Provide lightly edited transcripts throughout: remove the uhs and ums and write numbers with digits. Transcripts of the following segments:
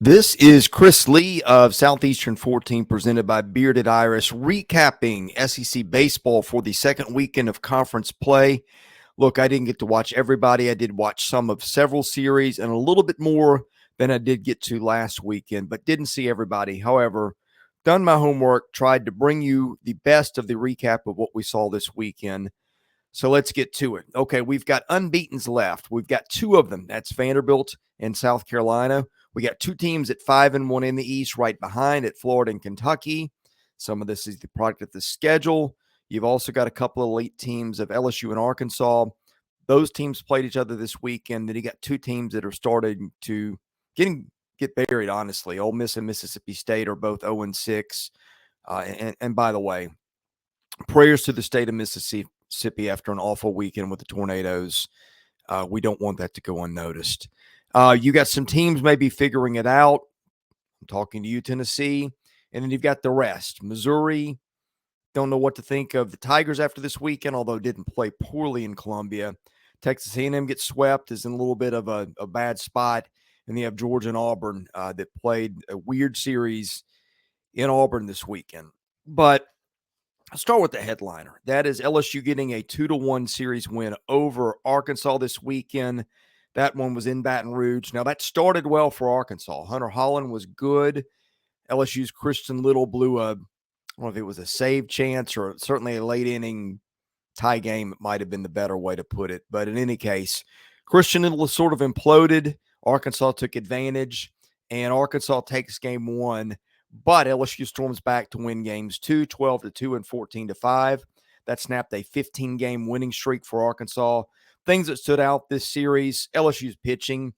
This is Chris Lee of Southeastern 14, presented by Bearded Iris, recapping SEC baseball for the second weekend of conference play. Look, I didn't get to watch everybody. I did watch some of several series and a little bit more than I did get to last weekend, but didn't see everybody. However, done my homework, tried to bring you the best of the recap of what we saw this weekend. So let's get to it. Okay, we've got unbeatens left. We've got two of them. That's Vanderbilt and South Carolina. We got two teams at 5-1 in the East, right behind at Florida and Kentucky. Some of this is the product of the schedule. You've also got a couple of elite teams of LSU and Arkansas. Those teams played each other this weekend. Then you got two teams that are starting to get buried, honestly. Ole Miss and Mississippi State are both 0-6. And by the way, prayers to the state of Mississippi after an awful weekend with the tornadoes. We don't want that to go unnoticed. You got some teams maybe figuring it out. I'm talking to you, Tennessee. And then you've got the rest. Missouri, don't know what to think of the Tigers after this weekend, although didn't play poorly in Columbia. Texas A&M gets swept, is in a little bit of a bad spot. And you have Georgia and Auburn that played a weird series in Auburn this weekend. But I'll start with the headliner. That is LSU getting a 2-1 series win over Arkansas this weekend. That one was in Baton Rouge. Now, that started well for Arkansas. Hunter Holland was good. LSU's Christian Little blew I don't know if it was a save chance or certainly a late inning tie game. It might have been the better way to put it. But in any case, Christian Little sort of imploded. Arkansas took advantage, and Arkansas takes game one. But LSU storms back to win games 2, 12-2, and 14-5. That snapped a 15-game winning streak for Arkansas. Things that stood out this series, LSU's pitching.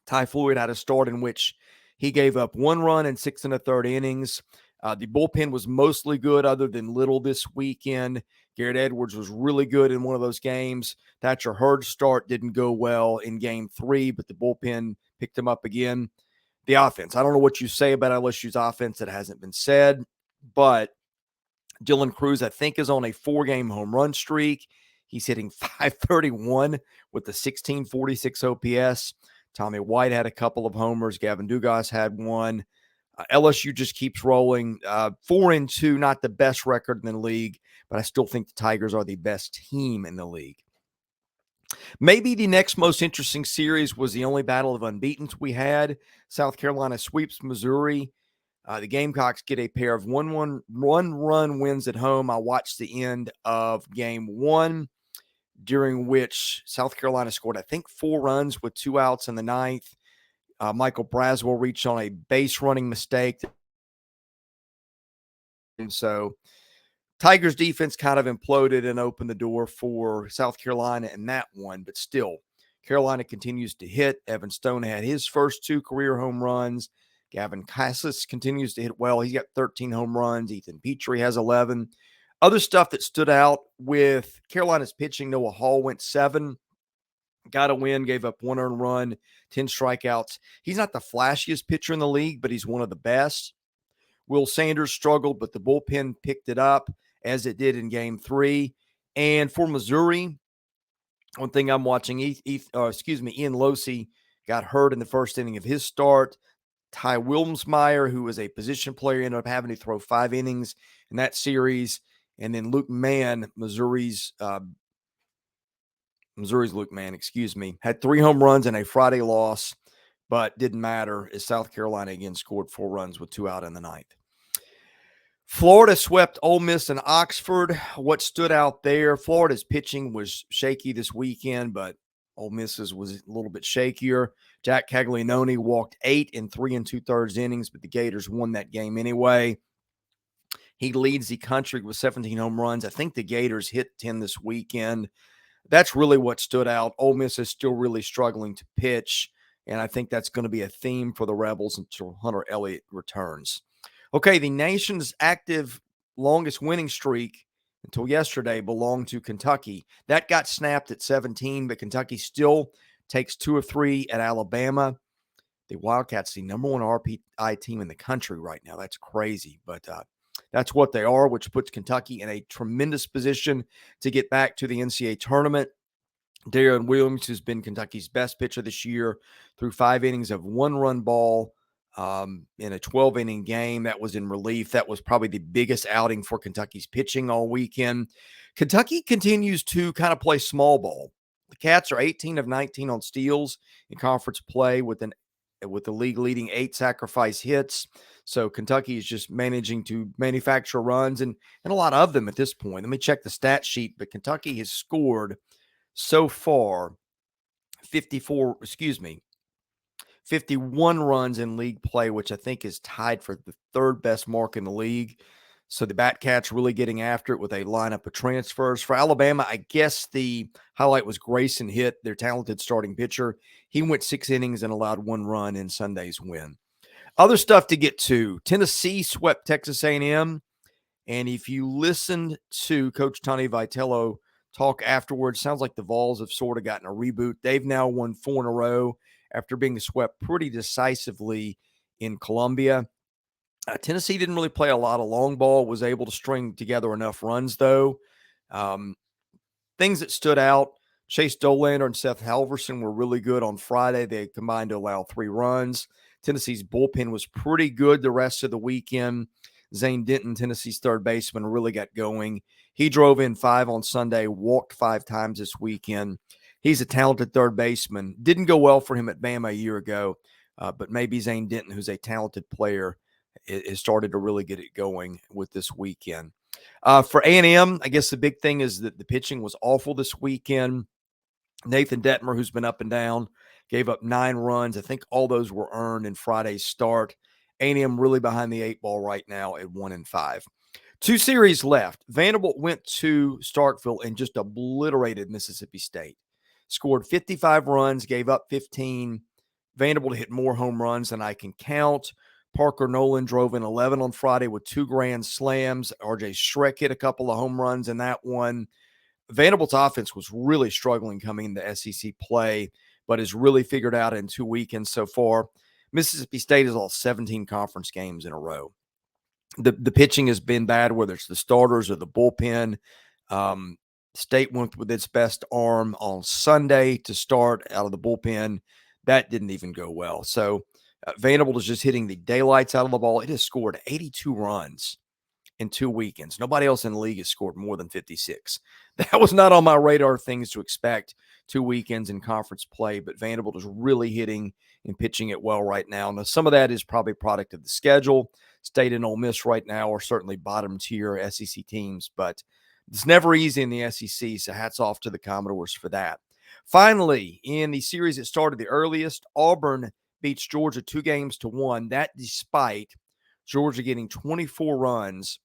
Ty Floyd had a start in which he gave up 1 run in 6 1/3 innings. The bullpen was mostly good other than Little this weekend. Garrett Edwards was really good in one of those games. Thatcher Hurd's start didn't go well in game 3, but the bullpen picked him up again. The offense, I don't know what you say about LSU's offense that hasn't been said, but Dylan Crews, I think, is on a 4-game home run streak. He's hitting .531 with the 1646 OPS. Tommy White had a couple of homers. Gavin Dugas had one. LSU just keeps rolling. 4-2, not the best record in the league, but I still think the Tigers are the best team in the league. Maybe the next most interesting series was the only battle of unbeatens we had. South Carolina sweeps Missouri. The Gamecocks get a pair of one-run wins at home. I watched the end of game 1, during which South Carolina scored, I think, 4 runs with 2 outs in the 9th. Michael Braswell reached on a base running mistake. And so Tigers defense kind of imploded and opened the door for South Carolina in that one, but still, Carolina continues to hit. Evan Stone had his first 2 career home runs. Gavin Cassis continues to hit well. He's got 13 home runs. Ethan Petrie has 11. Other stuff that stood out with Carolina's pitching, Noah Hall went 7, got a win, gave up 1 earned run, 10 strikeouts. He's not the flashiest pitcher in the league, but he's one of the best. Will Sanders struggled, but the bullpen picked it up, as it did in game 3. And for Missouri, one thing I'm watching, Ian Losey got hurt in the first inning of his start. Ty Wilmsmeyer, who was a position player, ended up having to throw 5 innings in that series. And then Luke Mann, Missouri's Luke Mann, had 3 home runs and a Friday loss, but didn't matter as South Carolina again scored 4 runs with 2 out in the 9th. Florida swept Ole Miss and Oxford. What stood out there, Florida's pitching was shaky this weekend, but Ole Miss's was a little bit shakier. Jack Caglianone walked 8 in 3 2/3 innings, but the Gators won that game anyway. He leads the country with 17 home runs. I think the Gators hit 10 this weekend. That's really what stood out. Ole Miss is still really struggling to pitch, and I think that's going to be a theme for the Rebels until Hunter Elliott returns. Okay, the nation's active longest winning streak until yesterday belonged to Kentucky. That got snapped at 17, but Kentucky still takes 2 of 3 at Alabama. The Wildcats, the number 1 RPI team in the country right now. That's crazy, but that's what they are, which puts Kentucky in a tremendous position to get back to the NCAA tournament. Darren Williams, who's been Kentucky's best pitcher this year, threw 5 innings of 1-run ball, in a 12-inning game. That was in relief. That was probably the biggest outing for Kentucky's pitching all weekend. Kentucky continues to kind of play small ball. The Cats are 18 of 19 on steals in conference play with the league leading 8 sacrifice hits. So Kentucky is just managing to manufacture runs and a lot of them at this point. Let me check the stat sheet, but Kentucky has scored so far 51 runs in league play, which I think is tied for the 3rd best mark in the league. So the Batcats really getting after it with a lineup of transfers. For Alabama, I guess the highlight was Grayson Hitt, their talented starting pitcher. He went 6 innings and allowed 1 run in Sunday's win. Other stuff to get to. Tennessee swept Texas A&M. And if you listened to Coach Tony Vitello talk afterwards, sounds like the Vols have sort of gotten a reboot. They've now won 4 in a row after being swept pretty decisively in Columbia. Tennessee didn't really play a lot of long ball, was able to string together enough runs, though. Things that stood out, Chase Dolander and Seth Halverson were really good on Friday. They combined to allow 3 runs. Tennessee's bullpen was pretty good the rest of the weekend. Zane Denton, Tennessee's 3rd baseman, really got going. He drove in 5 on Sunday, walked 5 times this weekend. He's a talented 3rd baseman. Didn't go well for him at Bama a year ago, but maybe Zane Denton, who's a talented player, has started to really get it going with this weekend. For A&M, I guess the big thing is that the pitching was awful this weekend. Nathan Detmer, who's been up and down, gave up 9 runs. I think all those were earned in Friday's start. A&M really behind the 8 ball right now at 1-5. 2 series left. Vanderbilt went to Starkville and just obliterated Mississippi State. Scored 55 runs, gave up 15. Vanderbilt hit more home runs than I can count. Parker Nolan drove in 11 on Friday with 2 grand slams. RJ Schreck hit a couple of home runs in that one. Vanderbilt's offense was really struggling coming into SEC play, but has really figured out in 2 weekends so far. Mississippi State has lost 17 conference games in a row. The pitching has been bad, whether it's the starters or the bullpen. State went with its best arm on Sunday to start out of the bullpen. That didn't even go well. So Vanderbilt is just hitting the daylights out of the ball. It has scored 82 runs in 2 weekends. Nobody else in the league has scored more than 56. That was not on my radar things to expect 2 weekends in conference play, but Vanderbilt is really hitting and pitching it well right now. Now, some of that is probably a product of the schedule. State and Ole Miss right now are certainly bottom tier SEC teams, but it's never easy in the SEC, so hats off to the Commodores for that. Finally, in the series that started the earliest, Auburn beats Georgia 2-1. That despite Georgia getting 24 runs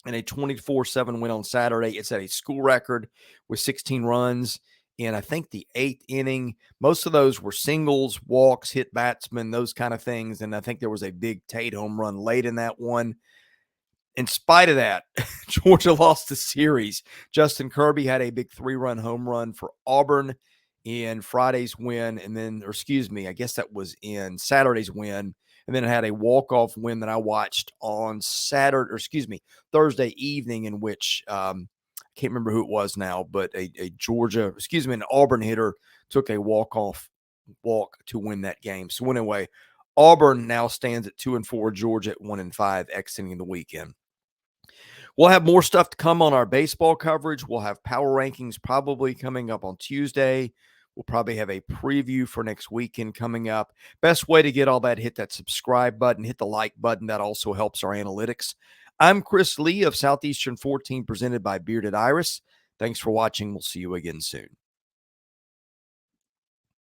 and a 24-7 win on Saturday. It's at a school record with 16 runs in, I think, the 8th inning. Most of those were singles, walks, hit batsmen, those kind of things. And I think there was a big Tate home run late in that one. In spite of that, Georgia lost the series. Justin Kirby had a big 3-run home run for Auburn in Friday's win. And then, I guess that was in Saturday's win. And then it had a walk-off win that I watched on Thursday evening, in which I can't remember who it was now, but an Auburn hitter took a walk to win that game. So anyway, Auburn now stands at 2-4, Georgia at 1-5, exiting the weekend. We'll have more stuff to come on our baseball coverage. We'll have power rankings probably coming up on Tuesday. We'll probably have a preview for next weekend coming up. Best way to get all that, hit that subscribe button, hit the like button. That also helps our analytics. I'm Chris Lee of Southeastern 14, presented by Bearded Iris. Thanks for watching. We'll see you again soon.